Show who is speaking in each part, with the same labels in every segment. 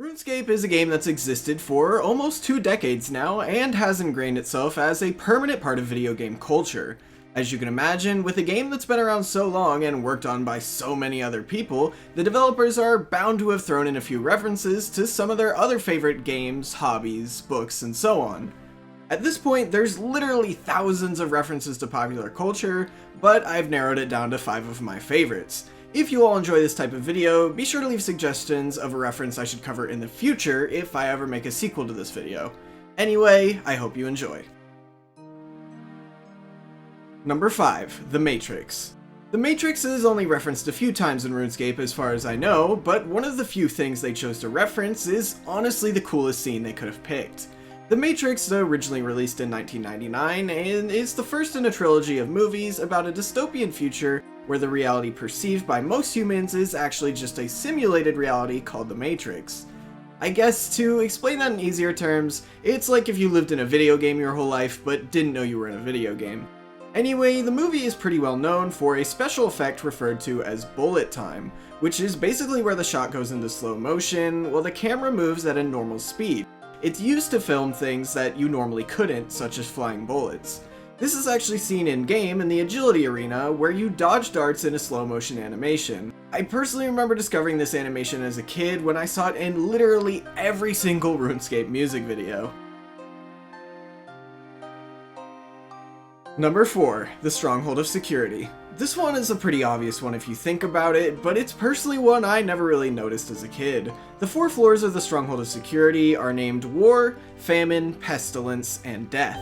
Speaker 1: RuneScape is a game that's existed for almost 2 decades now and has ingrained itself as a permanent part of video game culture. As you can imagine, with a game that's been around so long and worked on by so many other people, the developers are bound to have thrown in a few references to some of their other favorite games, hobbies, books, and so on. At this point, there's literally thousands of references to popular culture, but I've narrowed it down to 5 of my favorites. If you all enjoy this type of video, be sure to leave suggestions of a reference I should cover in the future if I ever make a sequel to this video. Anyway, I hope you enjoy. Number 5. The Matrix. The Matrix is only referenced a few times in RuneScape as far as I know, but one of the few things they chose to reference is honestly the coolest scene they could have picked. The Matrix, originally released in 1999, and is the first in a trilogy of movies about a dystopian future where the reality perceived by most humans is actually just a simulated reality called the Matrix. I guess to explain that in easier terms, it's like if you lived in a video game your whole life but didn't know you were in a video game. Anyway, the movie is pretty well known for a special effect referred to as bullet time, which is basically where the shot goes into slow motion while the camera moves at a normal speed. It's used to film things that you normally couldn't, such as flying bullets. This is actually seen in-game in the agility arena, where you dodge darts in a slow-motion animation. I personally remember discovering this animation as a kid when I saw it in literally every single RuneScape music video. Number 4. The Stronghold of Security. This one is a pretty obvious one if you think about it, but it's personally one I never really noticed as a kid. The 4 floors of the Stronghold of Security are named War, Famine, Pestilence, and Death.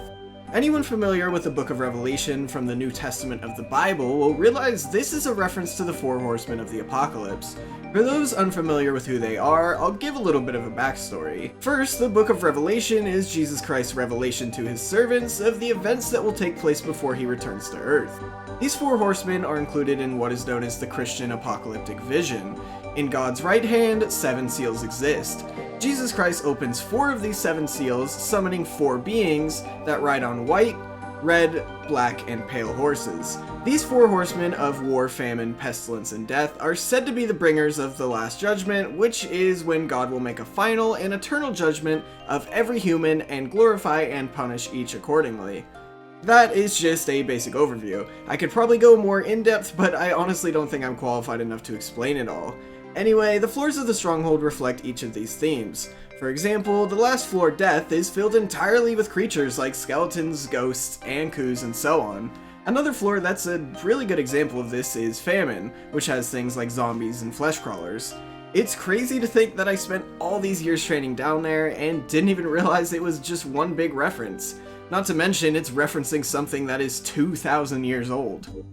Speaker 1: Anyone familiar with the Book of Revelation from the New Testament of the Bible will realize this is a reference to the 4 horsemen of the apocalypse. For those unfamiliar with who they are, I'll give a little bit of a backstory. First, the Book of Revelation is Jesus Christ's revelation to his servants of the events that will take place before he returns to Earth. These 4 horsemen are included in what is known as the Christian apocalyptic vision. In God's right hand, 7 seals exist. Jesus Christ opens 4 of these 7 seals, summoning 4 beings that ride on white, red, black, and pale horses. These 4 horsemen of war, famine, pestilence, and death are said to be the bringers of the Last Judgment, which is when God will make a final and eternal judgment of every human and glorify and punish each accordingly. That is just a basic overview. I could probably go more in-depth, but I honestly don't think I'm qualified enough to explain it all. Anyway, the floors of the Stronghold reflect each of these themes. For example, the last floor, Death, is filled entirely with creatures like skeletons, ghosts, ankus, and so on. Another floor that's a really good example of this is Famine, which has things like zombies and flesh crawlers. It's crazy to think that I spent all these years training down there and didn't even realize it was just one big reference. Not to mention, it's referencing something that is 2,000 years old.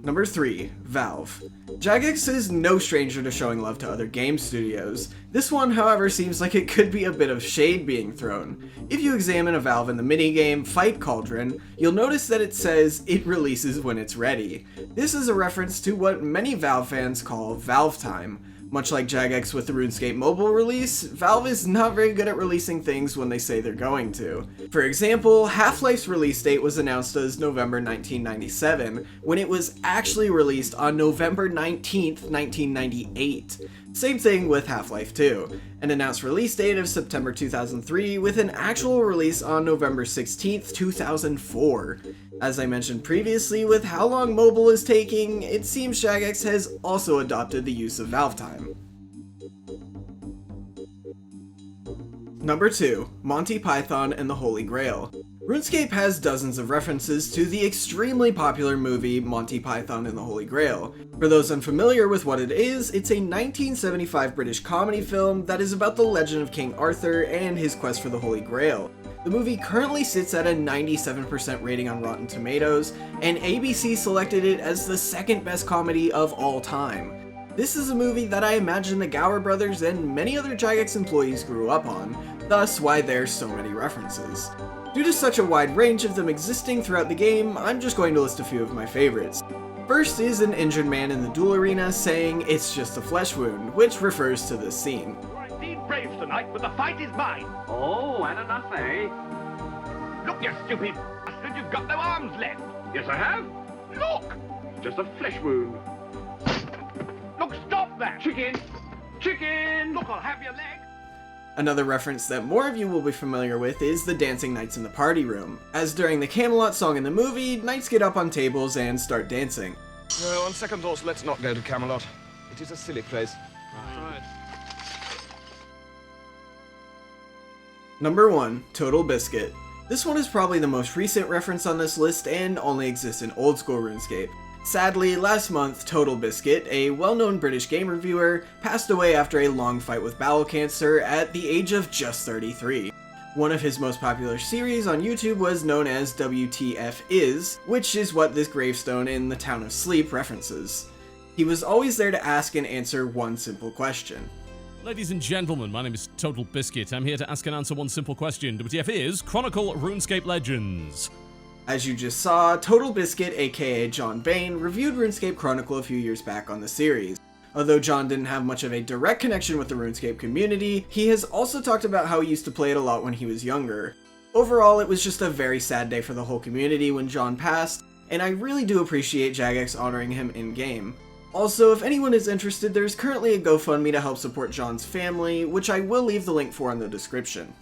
Speaker 1: Number 3. Valve. Jagex is no stranger to showing love to other game studios. This one, however, seems like it could be a bit of shade being thrown. If you examine a Valve in the minigame Fight Cauldron, you'll notice that it says it releases when it's ready. This is a reference to what many Valve fans call Valve time. Much like Jagex with the RuneScape mobile release, Valve is not very good at releasing things when they say they're going to. For example, Half-Life's release date was announced as November 1997, when it was actually released on November 19th, 1998. Same thing with Half-Life 2, an announced release date of September 2003 with an actual release on November 16th, 2004. As I mentioned previously, with how long mobile is taking, it seems Jagex has also adopted the use of Valve time. Number 2. Monty Python and the Holy Grail. RuneScape has dozens of references to the extremely popular movie Monty Python and the Holy Grail. For those unfamiliar with what it is, it's a 1975 British comedy film that is about the legend of King Arthur and his quest for the Holy Grail. The movie currently sits at a 97% rating on Rotten Tomatoes, and ABC selected it as the 2nd best comedy of all time. This is a movie that I imagine the Gower brothers and many other Jagex employees grew up on, thus why there's so many references. Due to such a wide range of them existing throughout the game, I'm just going to list a few of my favorites. First is an injured man in the duel arena saying, "It's just a flesh wound," which refers to this scene.
Speaker 2: We're indeed brave tonight, but the fight is mine.
Speaker 3: Oh, and enough, eh?
Speaker 2: Look, you stupid bastard, you've got no arms left.
Speaker 3: Yes, I have.
Speaker 2: Look!
Speaker 3: Just a flesh wound.
Speaker 2: Look, stop that?
Speaker 3: Chicken! Chicken!
Speaker 2: Look, I'll have your leg.
Speaker 1: Another reference that more of you will be familiar with is the dancing knights in the party room, as during the Camelot song in the movie, knights get up on tables and start dancing.
Speaker 4: On second thoughts, let's not go to Camelot. It is a silly place.
Speaker 1: Number 1. Total Biscuit. This one is probably the most recent reference on this list and only exists in old school RuneScape. Sadly, last month, Total Biscuit, a well-known British game reviewer, passed away after a long fight with bowel cancer at the age of just 33. One of his most popular series on YouTube was known as WTF Is, which is what this gravestone in the Town of Sleep references. He was always there to ask and answer one simple question.
Speaker 5: Ladies and gentlemen, my name is Total Biscuit. I'm here to ask and answer one simple question. WTF is Chronicle RuneScape Legends.
Speaker 1: As you just saw, Total Biscuit, aka John Bain, reviewed RuneScape Chronicle a few years back on the series. Although John didn't have much of a direct connection with the RuneScape community, he has also talked about how he used to play it a lot when he was younger. Overall, it was just a very sad day for the whole community when John passed, and I really do appreciate Jagex honoring him in-game. Also, if anyone is interested, there's currently a GoFundMe to help support John's family, which I will leave the link for in the description.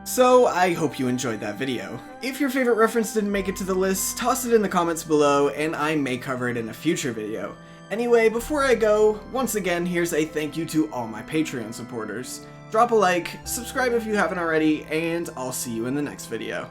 Speaker 1: So, I hope you enjoyed that video. If your favorite reference didn't make it to the list, toss it in the comments below, and I may cover it in a future video. Anyway, before I go, once again, here's a thank you to all my Patreon supporters. Drop a like, subscribe if you haven't already, and I'll see you in the next video.